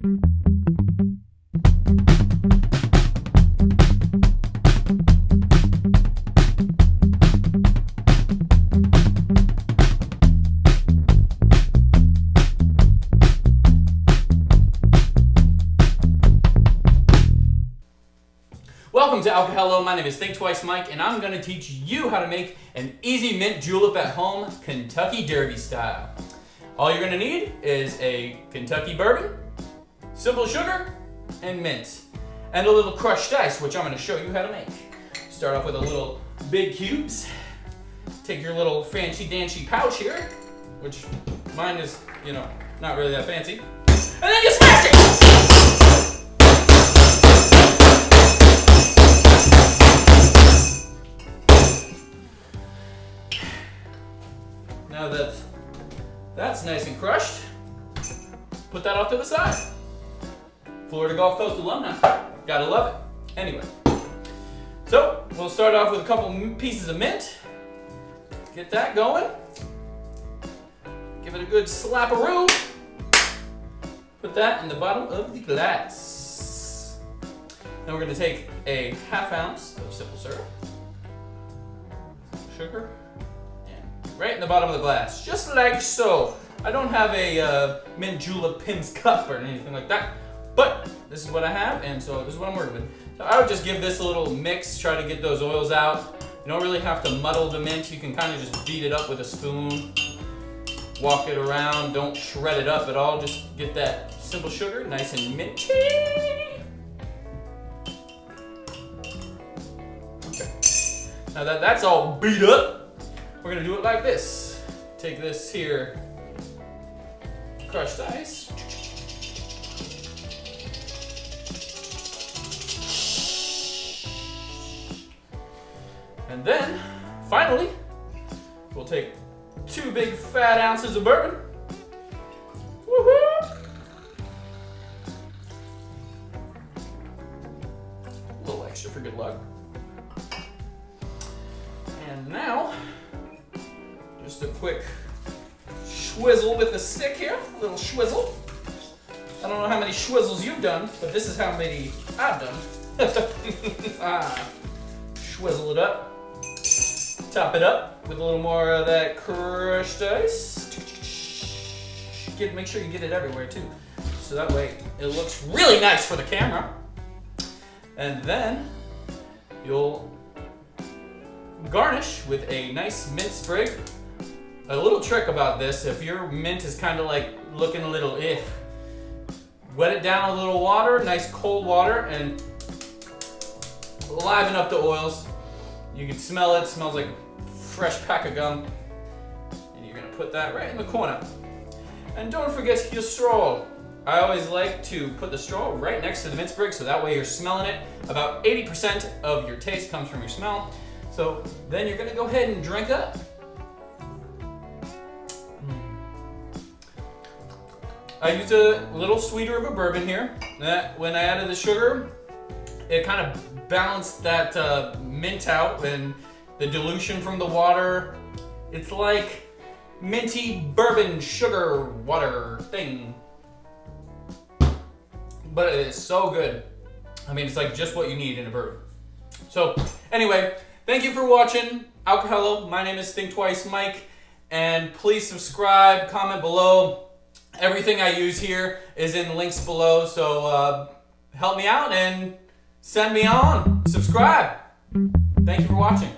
Welcome to ALCOHELLO. My name is Think Twice Mike, and I'm going to teach you how to make an easy mint julep at home, Kentucky Derby style. All you're going to need is a Kentucky Bourbon, simple sugar, and mint, and a little crushed ice, which I'm going to show you how to make. Start off with a little big cubes. Take your little fancy dancy pouch here, which mine is, not really that fancy, and then you smash it! Now that that's nice and crushed, put that off to the side. Florida Gulf Coast alumni, gotta love it. Anyway, so we'll start off with a couple pieces of mint. Get that going. Give it a good slap-a-roo. Put that in the bottom of the glass. Then we're gonna take a ½ ounce of simple syrup, sugar, right in the bottom of the glass, just like so. I don't have a mint julep Pim's cup or anything like that, but this is what I have, and so this is what I'm working with. So I would just give this a little mix, try to get those oils out. You don't really have to muddle the mint. You can kind of just beat it up with a spoon, walk it around, don't shred it up at all. Just get that simple sugar nice and minty. Okay. Now that that's all beat up, we're gonna do it like this. Take this here, crushed ice. And then, finally, we'll take 2 big fat ounces of bourbon. Woohoo! A little extra for good luck. And now, just a quick swizzle with the stick here, a little swizzle. I don't know how many swizzles you've done, but this is how many I've done. Swizzle it up. Top it up with a little more of that crushed ice. Make sure you get it everywhere too, so that way it looks really nice for the camera. And then you'll garnish with a nice mint sprig. A little trick about this, if your mint is kind of like looking a little wet it down with a little water, nice cold water, and liven up the oils. You can smell it, smells like fresh pack of gum. And you're gonna put that right in the corner. And don't forget your straw. I always like to put the straw right next to the mint sprig, so that way you're smelling it. About 80% of your taste comes from your smell. So then you're gonna go ahead and drink up. I used a little sweeter of a bourbon here. When I added the sugar, it kind of balanced that mint out, and the dilution from the water. It's like minty bourbon sugar water thing. But it is so good. I mean, it's like just what you need in a bourbon. So anyway, thank you for watching ALCOHELLO. My name is Think Twice Mike, and please subscribe, comment below. Everything I use here is in links below, so help me out and send me on. Subscribe. Thank you for watching.